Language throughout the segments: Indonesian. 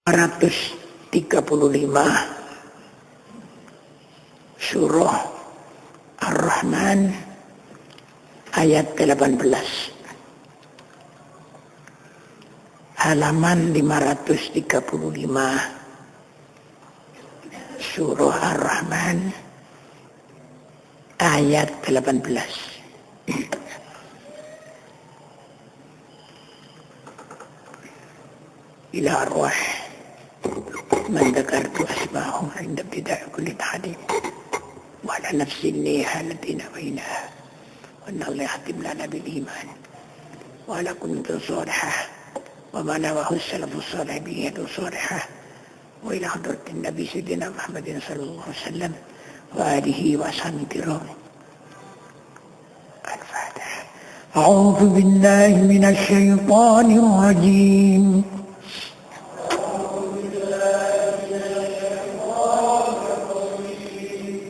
135 Surah Ar-Rahman ayat 18, halaman 535 Surah Ar-Rahman ayat 18. إلى أرواح من ذكرت أسماءهم عند ابتداء كل تعليم، وعلى نفس النية التي نويناها، وأن الله يختم لنا بالإيمان وعلى كل صالحة وما نواه السلف الصالح بنية صالحة، وإلى حضرة النبي سيدنا محمد صلى الله عليه وسلم وآله وأصحابه الكرام. الفاتحة. أعوذ بالله من الشيطان الرجيم.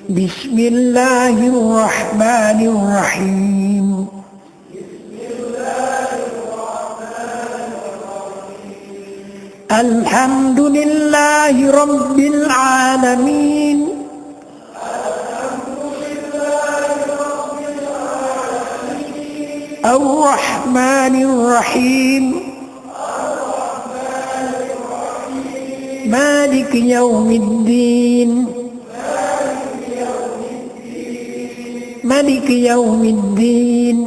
بسم الله الرحمن الرحيم. الحمد لله رب العالمين. الرحمن الرحيم. مالك يوم الدين. مالك يوم الدين.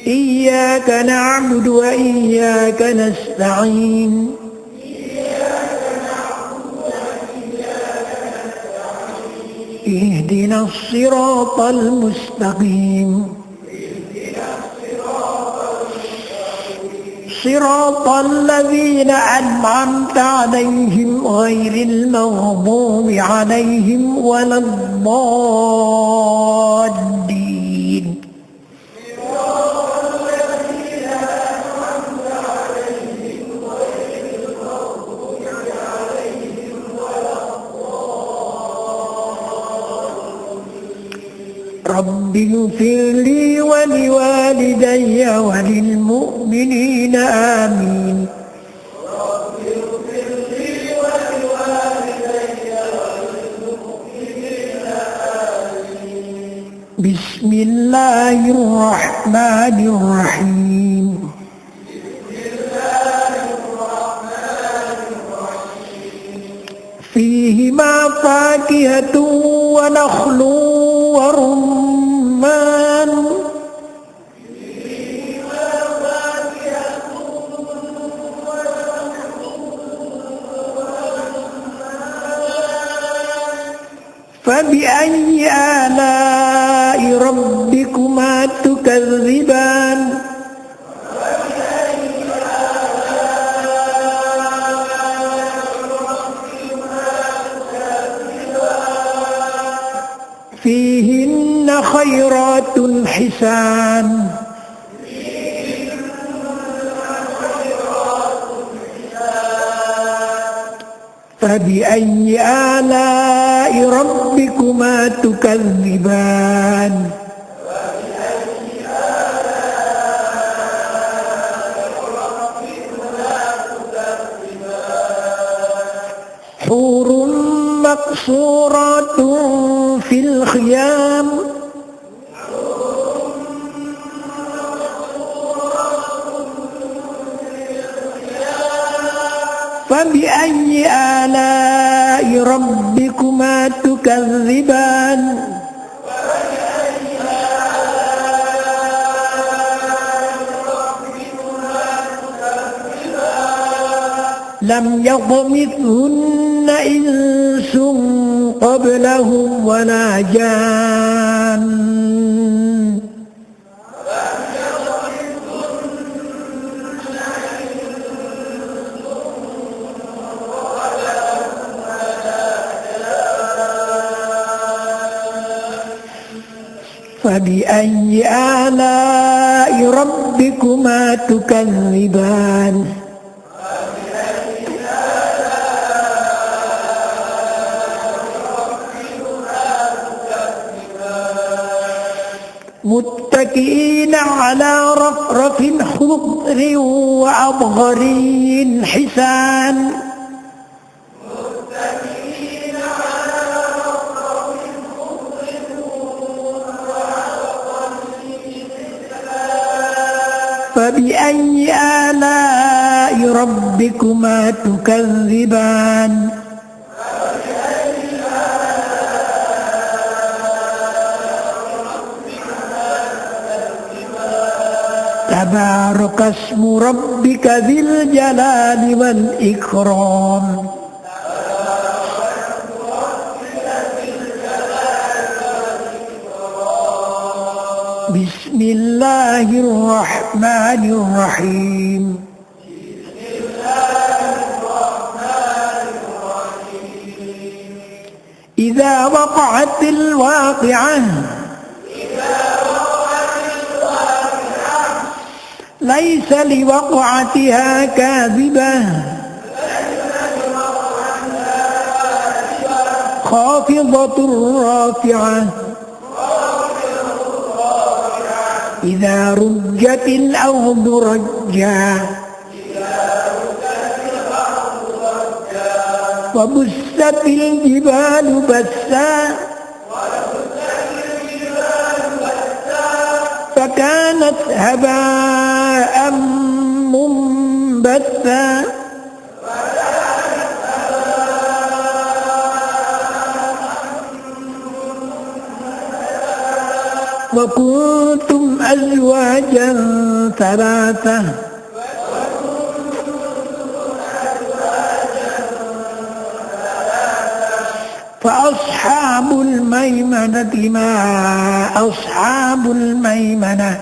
إياك نعبد وإياك نستعين. اهدنا الصراط المستقيم. صراط الذين أنعمت عليهم غير المغضوب عليهم ولا الضالين. رب اغفر لي ولوالدي وللمؤمنين آمين. بسم الله الرحمن الرحيم. فيهما فاكهة ونخل ورمان. فبأي آلاء ربكما تكذبان. فيهن خيرات حسان. فبأي آلاء ربكما تكذبان. حور مقصورات في الخيام. فبأي آلاء ربكما تكذبان. لم يطمثهن إنس قبلهم ولا جان. فبأي آلاء ربكما تكذبان. متكئين متكئين على رفرف خضر وأبغري حسان فبأي آلاء ربكما تكذبان تبارك اسم ربك ذي الجلال والإكرام بسم الله الرحمن الرحيم إذا وقعت الواقعة ليس لوقعتها كاذبة خافضة رافعة إذا رجت الأرض رجا وبست الجبال بسا فكانت هباء منبثا وكنتم أزواجا ثلاثة فأصحاب الميمنة ما أصحاب الميمنة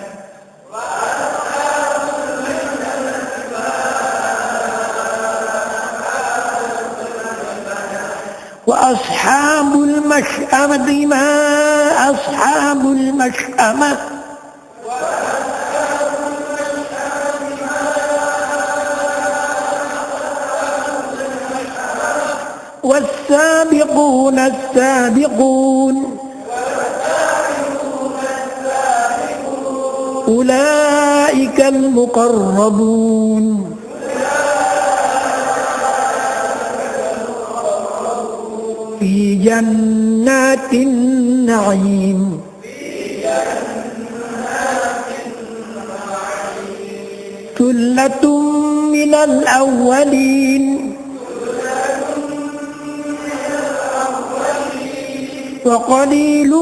وأصحاب المشأمة ما أصحاب المشأمة والسابقون السابقون أولئك المقربون في جنات النعيم ثلة من الأولين وقليل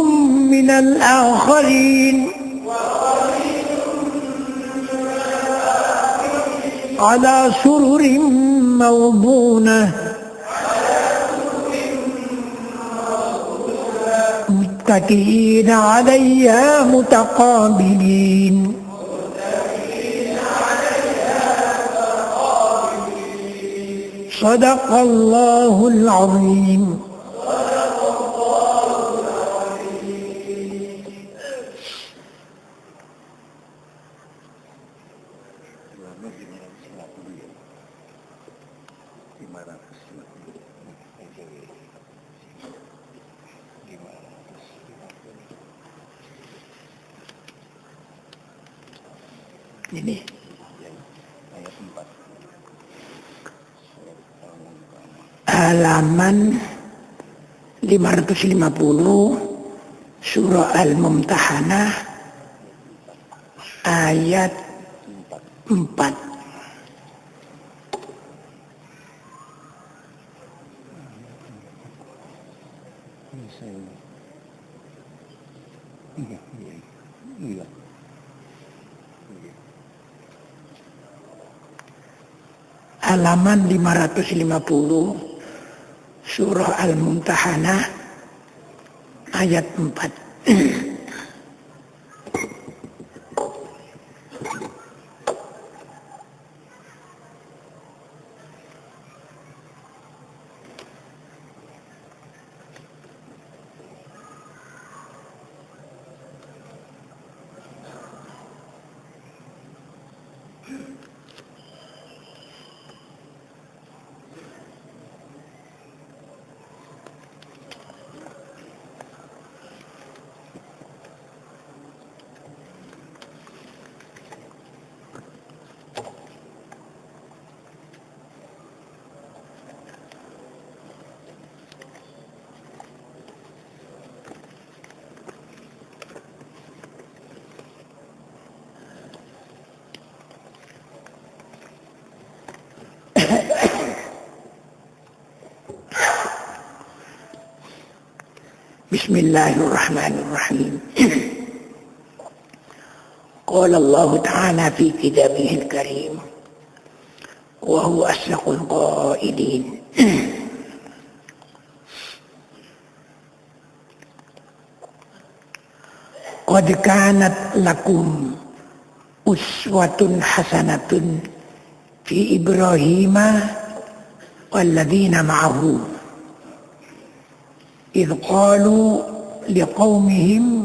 من الآخرين على سرر موضونة متكئين عليها متقابلين صدق الله العظيم. Ini halaman 550 surah Al-Mumtahanah ayat 4. Halaman 550 surah Al-Mumtahanah ayat 4. Bismillahirrahmanirrahim. Qala Allah Ta'ala fi kitabihil karim wa huwa asdaqul qailin. Qad kanat lakum uswatun hasanatun fi Ibrahim walladzina ma'ahu idh qalu liqaumihim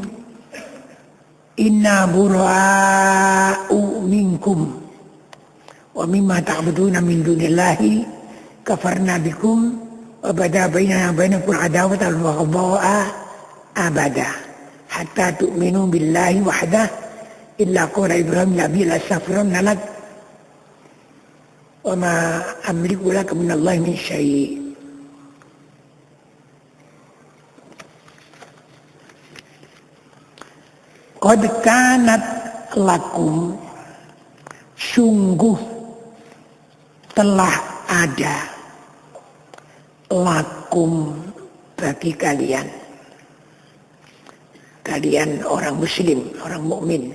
inna bura'u minkum wa mimma ta'buduna min dunillahi kafarna bikum wa bada bainana bainakum adawatan wa baghdha'a abada hatta tu'minu billahi wahdah illa qala Ibrahim la astaghfirunna lak wa ma amliku laka minallahi min syai'. Qad kanat lakum, sungguh telah ada, lakum bagi kalian, kalian orang muslim, orang mukmin,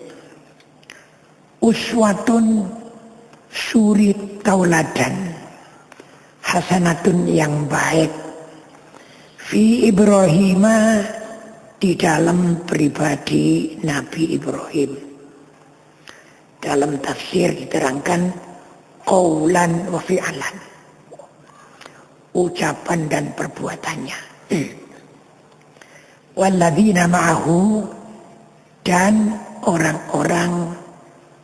uswatun suri tauladan, hasanatun yang baik, fi Ibrahim, di dalam pribadi Nabi Ibrahim. Dalam tafsir diterangkan qaulan wa fi'lan, ucapan dan perbuatannya. Walladzina ma'ahu, dan orang-orang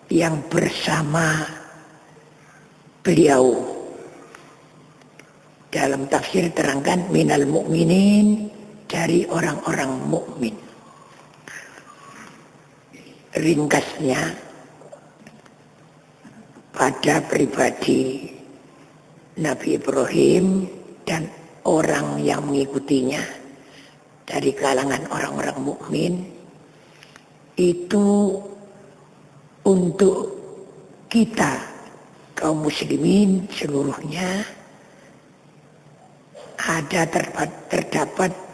yang bersama beliau. Dalam tafsir diterangkan minal mu'minin, dari orang-orang mukmin. Ringkasnya, pada pribadi Nabi Ibrahim dan orang yang mengikutinya dari kalangan orang-orang mukmin itu untuk kita kaum muslimin seluruhnya ada terdapat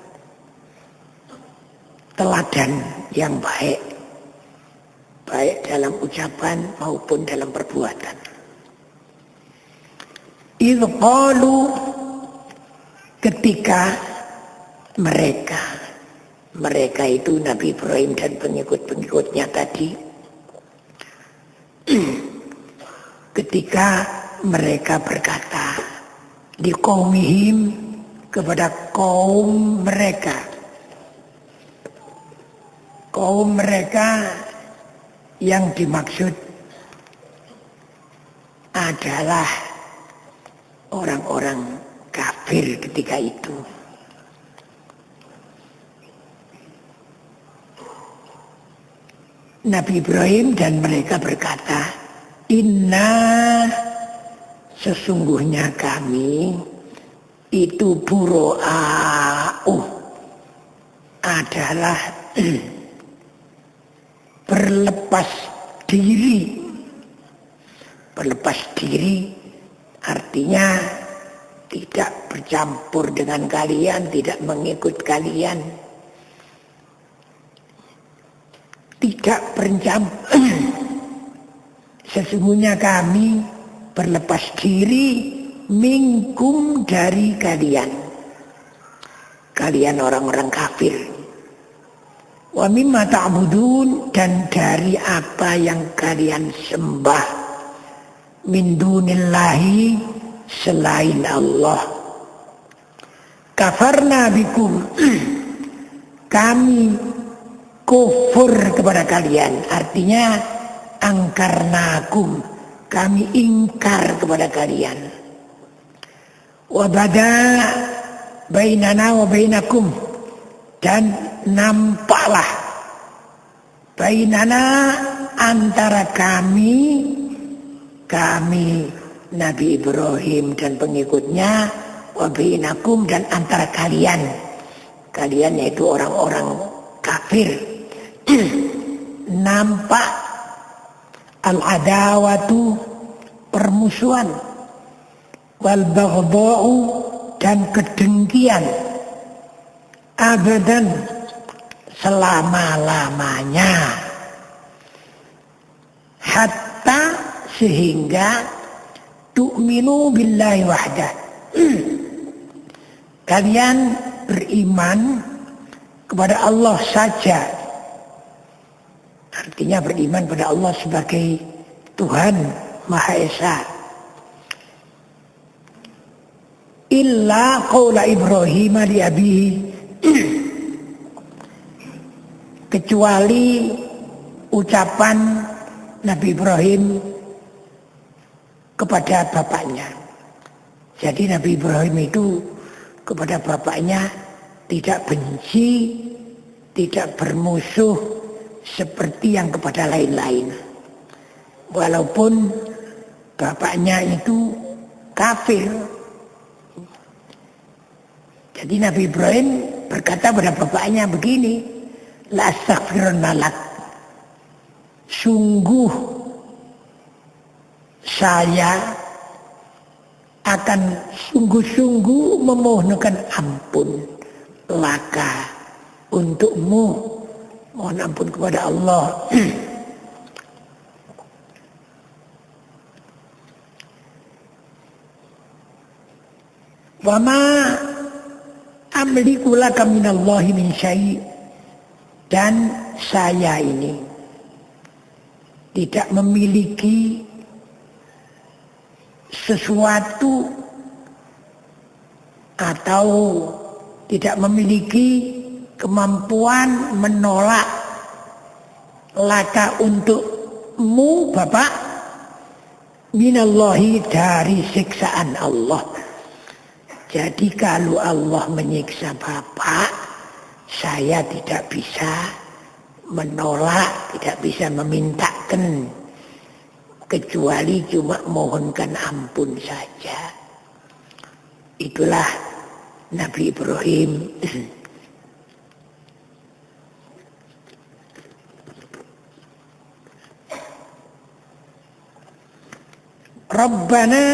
teladan yang baik, baik dalam ucapan maupun dalam perbuatan. Idh qalu, ketika mereka itu Nabi Ibrahim dan pengikut-pengikutnya tadi, ketika mereka berkata di qaumihim, kepada kaum mereka, kaum mereka yang dimaksud adalah orang-orang kafir ketika itu. Nabi Ibrahim dan mereka berkata, inna, sesungguhnya kami itu buro'a'u, adalah berlepas diri. Berlepas diri artinya tidak bercampur dengan kalian, tidak mengikut kalian, tidak bercampur. Sesungguhnya kami berlepas diri minkum, dari kalian, kalian orang-orang kafir. Wa mimma ta'budun, dan dari apa yang kalian sembah, min dunillahi, selain Allah. Kafarna bikum, kami kufur kepada kalian, artinya angkarnakum, kami ingkar kepada kalian. Wa bada bainana wa bainakum, dan nampaklah bainana, antara kami Nabi Ibrahim dan pengikutnya, wa bainakum, dan antara kalian yaitu orang-orang kafir, nampak al-adawatu, permusuhan, wal baghdha'u, dan kedengkian, abadan, selama-lamanya, hatta sehingga tu'minu billahi wahdah, kalian beriman kepada Allah saja. Artinya beriman pada Allah sebagai Tuhan Maha Esa. Illa qaula Ibrahim li abihi, kecuali ucapan Nabi Ibrahim kepada bapaknya. Jadi Nabi Ibrahim itu kepada bapaknya tidak benci, tidak bermusuh seperti yang kepada lain-lain. Walaupun bapaknya itu kafir. Jadi Nabi Ibrahim berkata pada bapaknya begini, la astaghfirunna lak, sungguh saya akan sungguh-sungguh memohonkan ampun laka, untukmu, mohon ampun kepada Allah. Wa ma amliku laka minallahi min syai', dan saya ini tidak memiliki sesuatu atau tidak memiliki kemampuan menolak laka untukmu Bapak, minallahi, dari siksaan Allah. Jadi kalau Allah menyiksa Bapak, saya tidak bisa menolak, tidak bisa memintakan, kecuali cuma mohonkan ampun saja. Itulah Nabi Ibrahim. Rabbana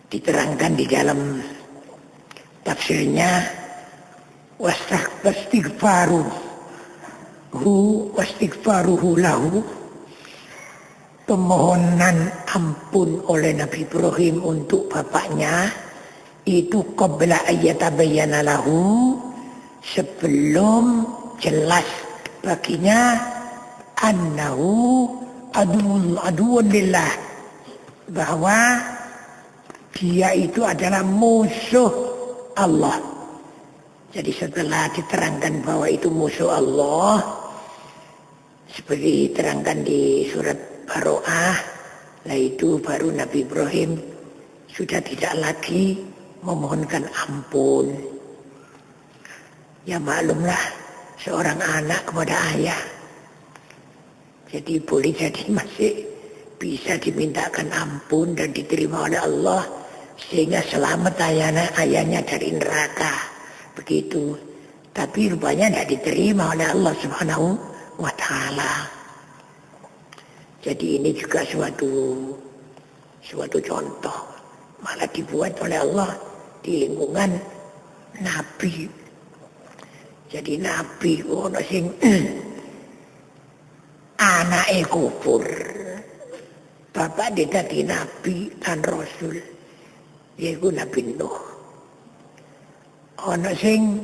diterangkan di dalam tafsirnya, wastighfaruhu lahu, pemohonan ampun oleh Nabi Ibrahim untuk bapaknya itu qabla ayyatabayyana lahu, sebelum jelas baginya annahu aduwwun lillah, bahwa dia itu adalah musuh Allah. Jadi setelah diterangkan bahwa itu musuh Allah, seperti diterangkan di surat Baroah, lah itu baru Nabi Ibrahim sudah tidak lagi memohonkan ampun. Ya maklumlah, seorang anak kepada ayah, jadi boleh jadi masih bisa dimintakan ampun dan diterima oleh Allah, sehingga selamat ayahnya dari neraka. Begitu. Tapi rupanya tidak diterima oleh Allah Subhanahu wa ta'ala. Jadi ini juga suatu contoh, malah dibuat oleh Allah di lingkungan Nabi. Jadi Nabi ono sing anake kufur, bapak dia dadi Nabi dan Rasul, yaitu Nabi Nuh. Ono sing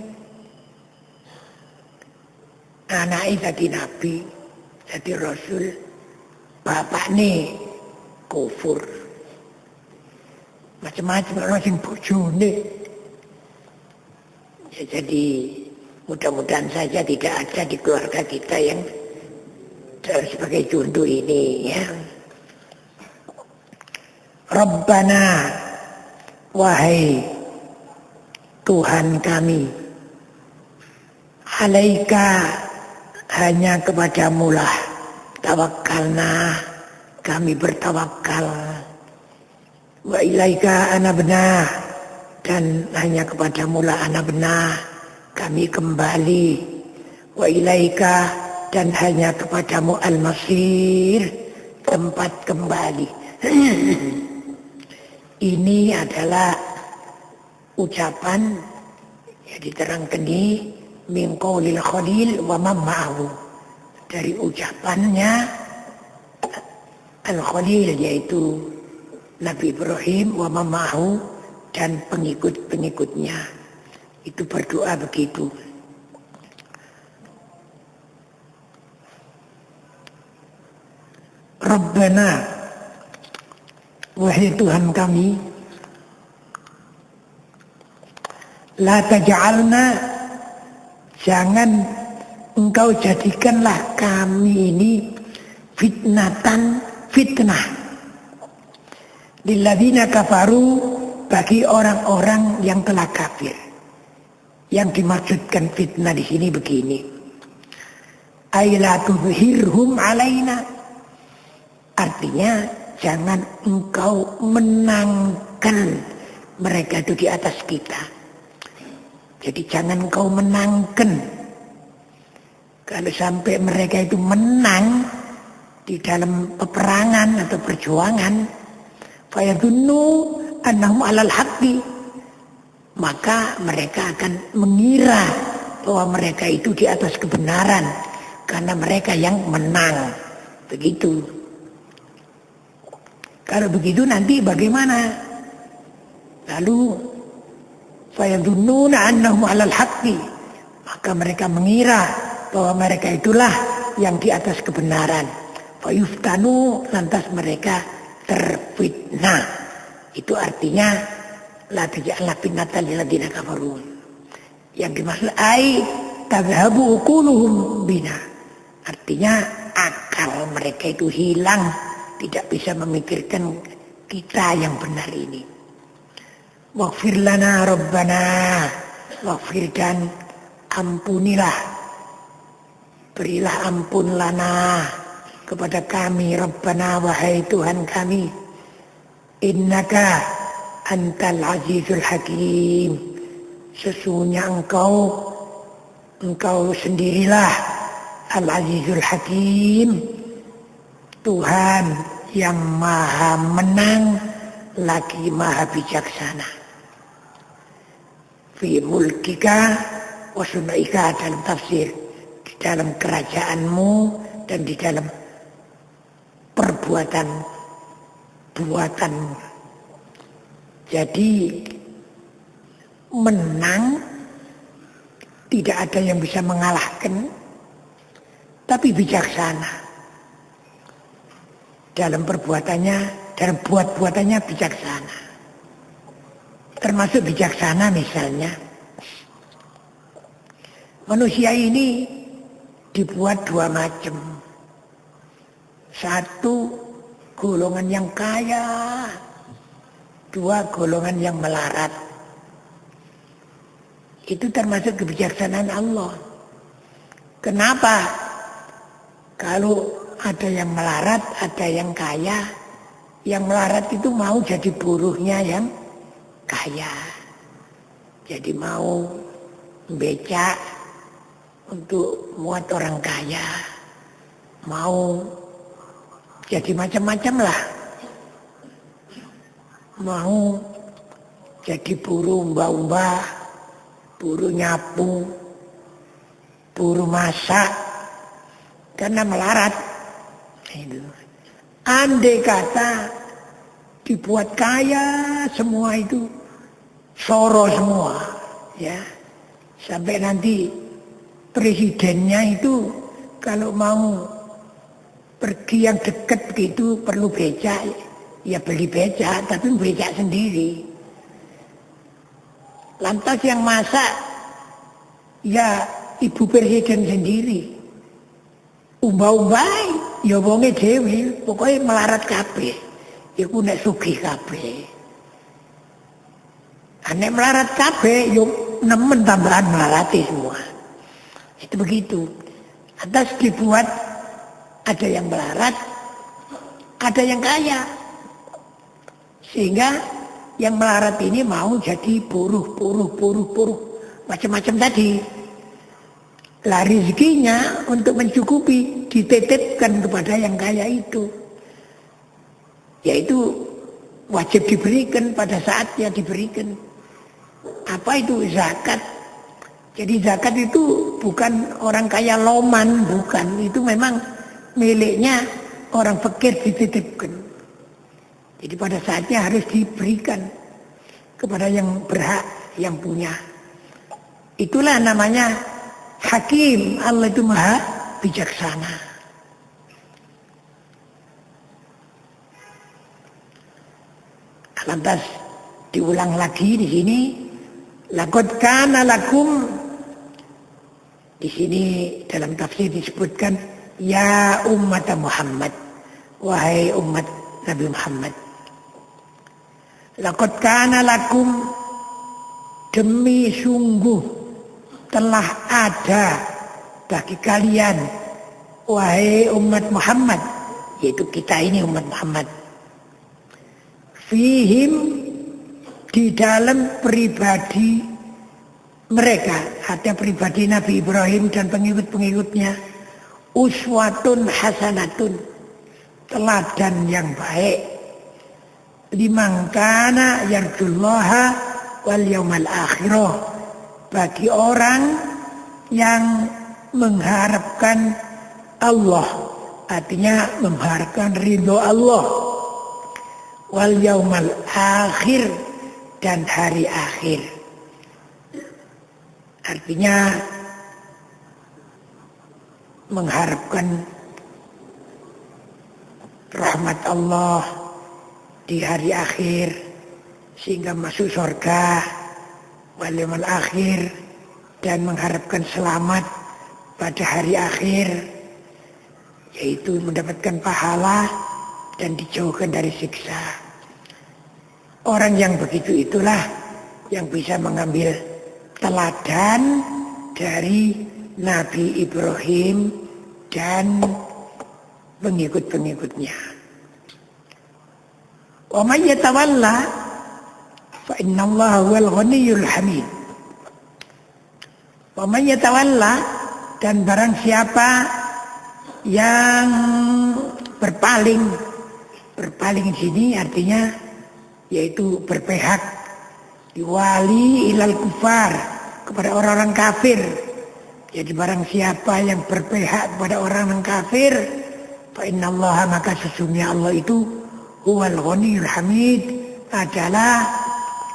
anake dadi Nabi, dadi Rasul, bapakne kufur. Macam-macam ono sing bojone. Ya, jadi mudah-mudahan saja tidak ada di keluarga kita yang sebagai contoh ini, ya. Rabbana, wahai Tuhan kami, alaika, hanya kepadamu lah tawakkalna, kami bertawakal, wa ilaika anabna, dan hanya kepadamu lah anabna, kami kembali, wa ilaika, dan hanya kepadamu al-masir, tempat kembali. Ini adalah ucapan yang diterangkan di min qaulil khalil wa man ma'ahu, dari ucapannya al-khalil yaitu Nabi Ibrahim wa man ma'ahu dan pengikut-pengikutnya. Itu berdoa begitu. Rabbana, wahai Tuhan kami, la taj'alna, jangan engkau jadikanlah kami ini fitnah lilladzina kafaru, bagi orang-orang yang telah kafir. Yang dimaksudkan fitnah di sini begini, ay la tuzhirhum alaina, artinya jangan engkau menangkan mereka itu di atas kita. Jadi jangan engkau menangkan. Kalau sampai mereka itu menang di dalam peperangan atau perjuangan, fayadunnu annahum alal haqqi, maka mereka akan mengira bahwa mereka itu di atas kebenaran karena mereka yang menang. Begitu. Kalau begitu nanti bagaimana? Lalu fayadunnuna annahum 'alal haqqi, maka mereka mengira bahwa mereka itulah yang di atas kebenaran. Fayuftanu, lantas mereka terfitnah. Itu artinya la taj'alna fitnatan lil ladzina kafaru. Yang dimaksud ai tadhhabu uquluhum bina, artinya akal mereka itu hilang, tidak bisa memikirkan kita yang benar ini. Waghfir lana rabbana, waghfir, dan ampunilah, berilah ampun lana kepada kami, rabbana, wahai Tuhan kami, innaka antal azizul hakim, sesungguhnya engkau sendirilah al azizul hakim, Tuhan yang maha menang lagi maha bijaksana. Fi mulkika wa sunaika, dalam tafsir, di dalam kerajaanmu dan di dalam perbuatan-buatanmu. Jadi menang tidak ada yang bisa mengalahkan, tapi bijaksana dalam perbuatannya, dalam buat-buatannya bijaksana. Termasuk bijaksana misalnya, manusia ini dibuat dua macam. Satu, golongan yang kaya. Dua, golongan yang melarat. Itu termasuk kebijaksanaan Allah. Kenapa? Kalau ada yang melarat, ada yang kaya, yang melarat itu mau jadi buruhnya yang kaya. Jadi mau becak untuk muat orang kaya, mau jadi macam-macam lah, mau jadi buruh umba-umba, buruh nyapu, buruh masak, karena melarat. Andai kata dibuat kaya semua itu, soro semua, ya, sampai nanti presidennya itu kalau mau pergi yang dekat gitu perlu becak, ya beli becak, tapi becak sendiri. Lantas yang masak ya ibu presiden sendiri. Umba-umbai ya wonge dhewe, pokoknya melarat kabeh. Iku nek sugih kabeh. Nek melarat kabeh yo nemen tambahan melarati semua. Itu begitu. Atas dibuat ada yang melarat, ada yang kaya. Sehingga yang melarat ini mau jadi buruh, macam-macam tadi. Lah rezekinya untuk mencukupi dititipkan kepada yang kaya itu. yaitu wajib diberikan pada saatnya diberikan. Apa itu zakat? Jadi zakat itu bukan orang kaya loman, bukan. Itu memang miliknya orang fakir dititipkan. Jadi pada saatnya harus diberikan kepada yang berhak, yang punya. Itulah namanya hakim. Allah itu maha bijaksana. Lantas diulang lagi di sini. Laqad kana lakum. Di sini dalam tafsir disebutkan ya umat Muhammad, wahai umat Nabi Muhammad. Laqad kana lakum, demi sungguh telah ada bagi kalian, wahai umat Muhammad, yaitu kita ini umat Muhammad. Fihim, di dalam pribadi mereka, ada pribadi Nabi Ibrahim dan pengikut-pengikutnya, uswatun hasanatun, teladan yang baik, liman kana yarjullaha wal yaumal akhirah, bagi orang yang mengharapkan Allah, artinya mengharapkan ridho Allah, wal yaumal akhir, dan hari akhir. Artinya mengharapkan rahmat Allah di hari akhir sehingga masuk surga, wal yaumal akhir, dan mengharapkan selamat pada hari akhir, yaitu mendapatkan pahala dan dijauhkan dari siksa. Orang yang begitu itulah yang bisa mengambil teladan dari Nabi Ibrahim dan pengikut-pengikutnya. Wa may yatawalla fa innallaha huwal ghaniyyul hamid. Wa may yatawalla, dan barang siapa yang berpaling di sini artinya yaitu berpihak, diwali ilal kufar, kepada orang-orang kafir. Jadi barang siapa yang berpihak kepada orang-orang kafir, fa innallaha, maka sesungguhnya Allah itu huwal ghaniyyul hamid, adalah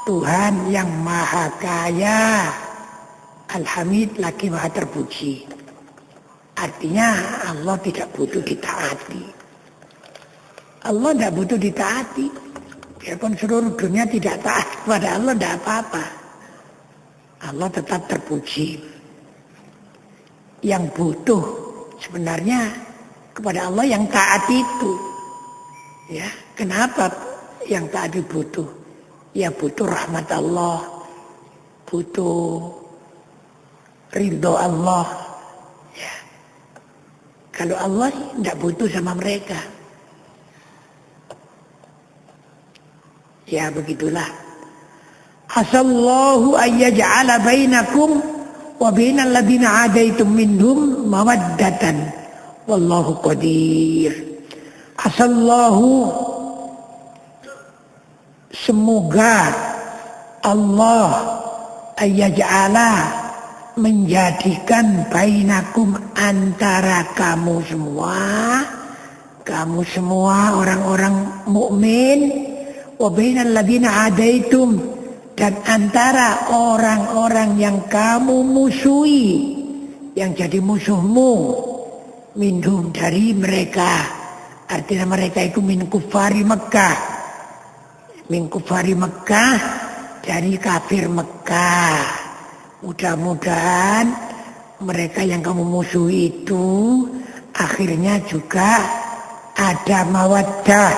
Tuhan yang maha kaya, al-hamid, lagi maha terpuji. Artinya Allah tidak butuh ditaati. Allah tidak butuh ditaati. Biarpun seluruh dunia tidak taat kepada Allah, tidak apa-apa. Allah tetap terpuji. Yang butuh sebenarnya kepada Allah yang taat itu. Ya, kenapa yang taat itu butuh? Ya butuh rahmat Allah, butuh ridho Allah. Ya. Kalau Allah tidak butuh sama mereka. Ya begitulah. Asallahu ayyaj'ala bainakum wa bainal ladina adaitum minhum mawaddatan wallahu qadir. Asallahu, semoga Allah ayyaj'ala, menjadikan bainakum, antara kamu semua orang-orang mukmin, wa bainal ladina adaitum, dan antara orang-orang yang kamu musuhi, yang jadi musuhmu, minhum, dari mereka. Artinya mereka itu min kufari Mekah, dari kafir Mekah. Mudah-mudahan mereka yang kamu musuhi itu akhirnya juga ada mawaddah,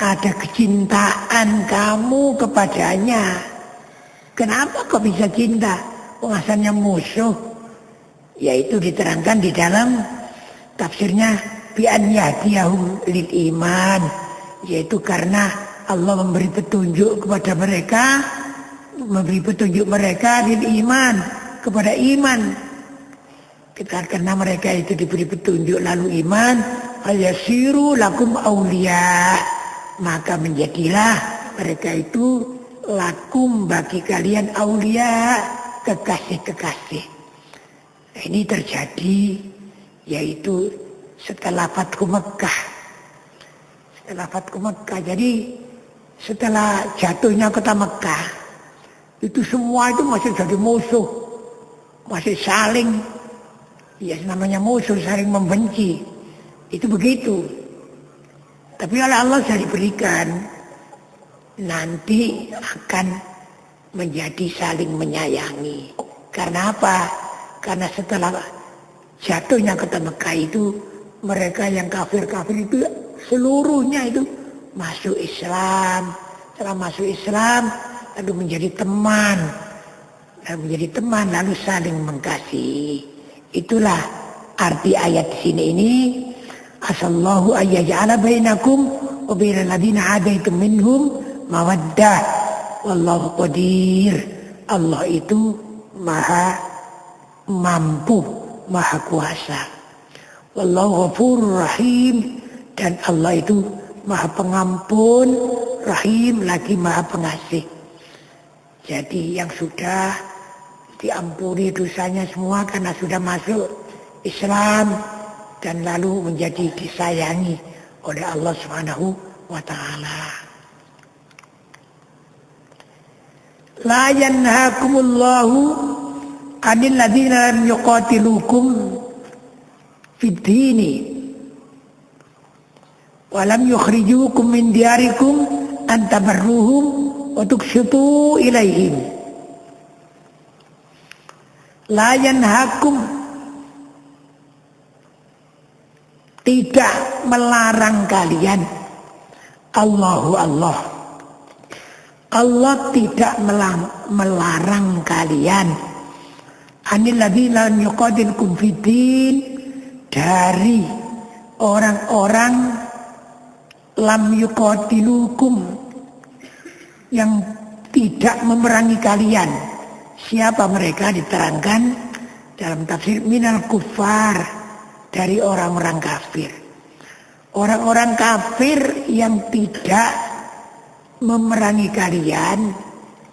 ada kecintaan kamu kepadanya. Kenapa kok bisa cinta? Asalnya musuh. Yaitu diterangkan di dalam tafsirnya bi an yahdiyahum lil iman, yaitu karena Allah memberi petunjuk kepada mereka, lil iman, kepada iman. Karena mereka itu diberi petunjuk lalu iman, ayasiru lakum auliya, maka menjadilah mereka itu lakum bagi kalian aulia, kekasih-kekasih. Nah, ini terjadi yaitu setelah Fathu Mekah. Setelah Fathu Mekah, jadi setelah jatuhnya kota Mekah, itu semua itu masih jadi musuh, masih saling, ya namanya musuh, saling membenci. Itu begitu. Tapi oleh Allah sudah diberikan, nanti akan menjadi saling menyayangi. Karena apa? Karena setelah jatuhnya kota Mekah itu, mereka yang kafir-kafir itu seluruhnya itu masuk Islam. Setelah masuk Islam, lalu menjadi teman. Lalu saling mengasihi. Itulah arti ayat di sini ini. Asallahu ayyaj'ala bainakum wa bainal ladzina 'adaitum minhum mawaddah wallahu qadir. Allah itu maha mampu, maha kuasa. Wallahu ghafurur rahim, dan Allah itu maha pengampun, rahim, lagi maha pengasih. Jadi yang sudah diampuni dosanya semua karena sudah masuk Islam dan lalu menjadi disayangi oleh Allah Subhanahu wa ta'ala. La yanhakumullahu 'anil ladzina lam yuqatilukum fid dini wa lam yukhrijukum min diyarikum an tabarruhum wa tuqsitu ilaihim. La yanhakum, tidak melarang kalian, Allah tidak melarang kalian, anil ladzina yuqatilukum fiddin, dari orang-orang lam yuqatilukum, yang tidak memerangi kalian. Siapa mereka? Diterangkan dalam tafsir minal kuffar, dari orang-orang kafir. Orang-orang kafir yang tidak memerangi kalian,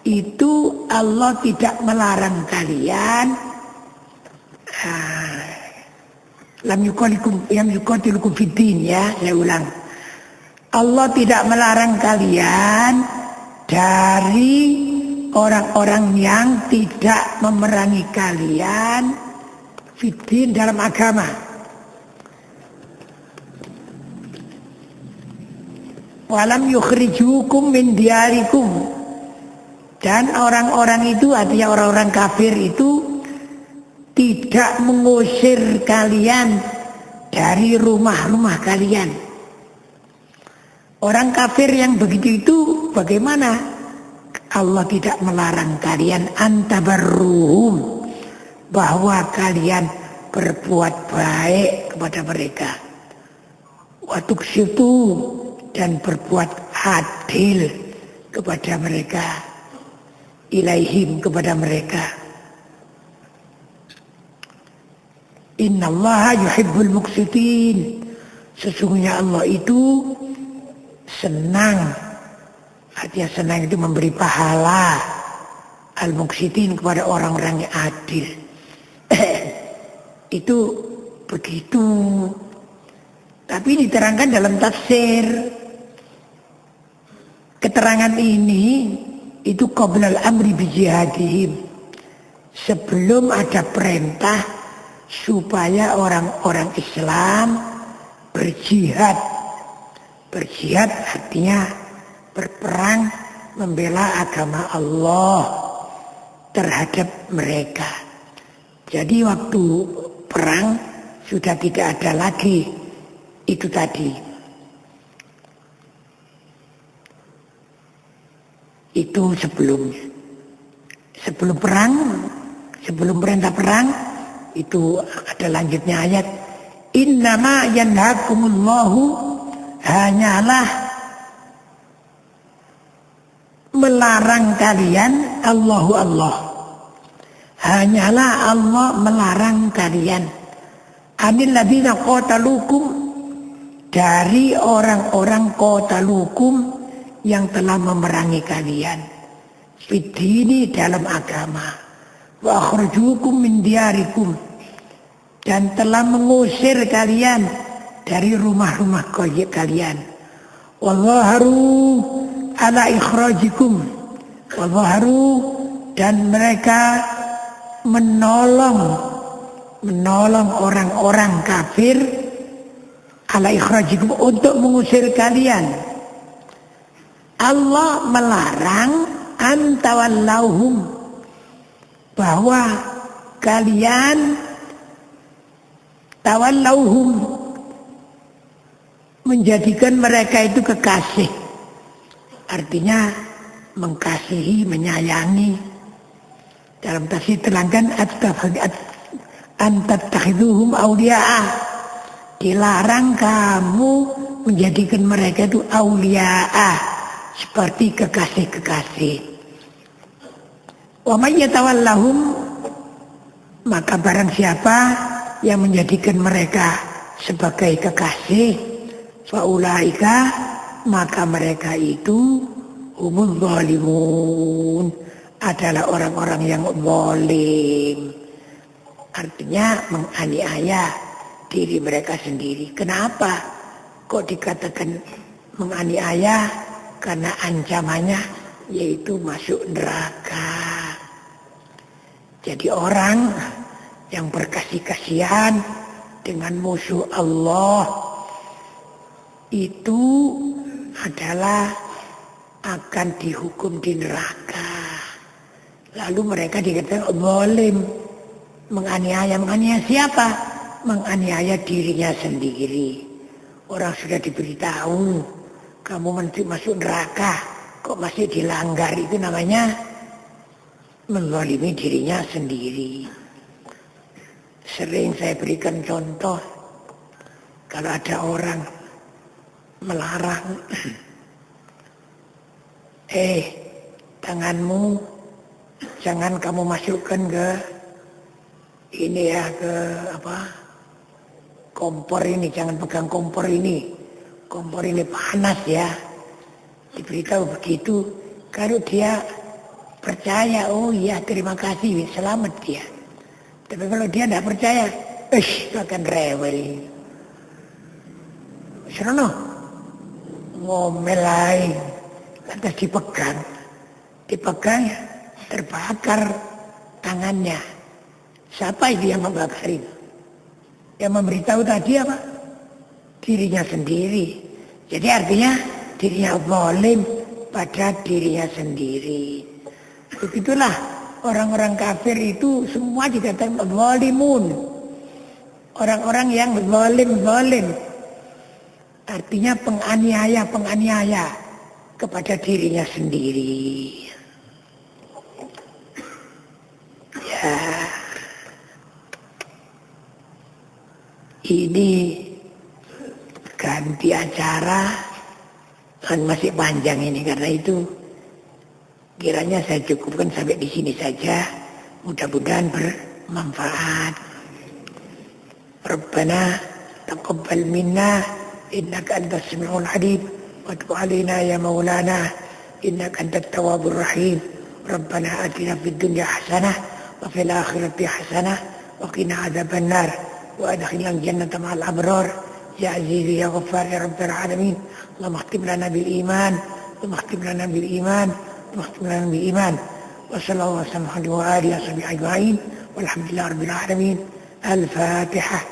itu Allah tidak melarang kalian. Lam yuqatilukum fiddin, ya, saya ulang. Allah tidak melarang kalian dari orang-orang yang tidak memerangi kalian fiddin, dalam agama. Walam yukhrijukum min diyarikum, dan orang-orang itu, artinya orang-orang kafir itu tidak mengusir kalian dari rumah-rumah kalian. Orang kafir yang begitu itu bagaimana? Allah tidak melarang kalian antabarruhum, bahwa kalian berbuat baik kepada mereka. Wa tuqsitu, dan berbuat adil kepada mereka, ilaihim, kepada mereka. Innallaha yuhibbul muqsitin, sesungguhnya Allah itu senang, artinya senang itu memberi pahala, al-muqsitin, kepada orang-orang yang adil. Itu begitu. Tapi diterangkan dalam tafsir. Keterangan ini itu qablal amri bijihadihim, sebelum ada perintah supaya orang-orang Islam berjihad. Berjihad artinya berperang membela agama Allah terhadap mereka. Jadi waktu perang sudah tidak ada lagi itu tadi. Itu sebelumnya. Sebelum perang, sebelum perintah perang, itu ada lanjutnya ayat. Innama yanhakumullahu, hanyalah melarang kalian, Allahu Allah. Hanyalah Allah melarang kalian. Anil ladzina qatalukum, dari orang-orang qatalukum yang telah memerangi kalian fid-dini dalam agama wa akhrajukum min diyarikum dan telah mengusir kalian dari rumah-rumah kalian wa zaharu ala ikhrajikum wa zaharu dan mereka menolong orang-orang kafir ala ikhrajikum untuk mengusir kalian. Allah melarang antawallauhum bahwa kalian tawallauhum menjadikan mereka itu kekasih. Artinya mengkasihi, menyayangi. Dalam tafsir terangkan antattakhiduhum awliya'a. Dilarang kamu menjadikan mereka itu awliya'a. Seperti kekasih-kekasih. Wa may yatawallahum maka barang siapa yang menjadikan mereka sebagai kekasih faulaika maka mereka itu humul zalimun adalah orang-orang yang zalim. Artinya menganiaya diri mereka sendiri. Kenapa kok dikatakan menganiaya? Karena ancamannya yaitu masuk neraka. Jadi orang yang berkasih-kasihan dengan musuh Allah itu adalah akan dihukum di neraka. Lalu mereka dikatakan zalim, menganiaya siapa? Menganiaya dirinya sendiri. Orang sudah diberitahu kamu nanti masuk neraka, kok masih dilanggar, itu namanya menzalimi dirinya sendiri. Sering saya berikan contoh, kalau ada orang melarang, tanganmu jangan kamu masukkan ke ini ya, ke kompor ini, jangan pegang kompor ini. Kompor ini panas ya. Diberitahu begitu. Kalau dia percaya, oh iya terima kasih, selamat dia. Tapi kalau dia tidak percaya, akan rewel. Serono ngomel lain. Lantas dipegang terbakar tangannya. Siapa itu yang membakar itu? Yang memberitahu tadi apa? Dirinya sendiri. Jadi artinya dirinya zalim pada dirinya sendiri. Begitulah orang-orang kafir itu semua dikatakan zalimun. Orang-orang yang zalim. Artinya penganiaya kepada dirinya sendiri. Ya. Ini ganti acara kan masih panjang ini, karena itu kiranya saya cukupkan sampai di sini saja, mudah-mudahan bermanfaat. Rabbana taqabbal minna innaka antas samiul alim wa tub alaina ya maulana innaka antat tawwabur rahim. Rabbana atina fid dunya hasanah wa fil akhirati hasanah wa qina adzabannar wa adkhilna jannata ma'al abrar. Ya Aziz ya Ghaffar ya Rabbil Alamin. Allahumma khtim lana bil iman, Allahumma khtim lana bil iman, Allahumma khtim lana bil iman. Wa sallallahu wa sallam ala alihi wa sahbihi ajma'in. Walhamdulillahi rabbil alamin. Al-Fatihah.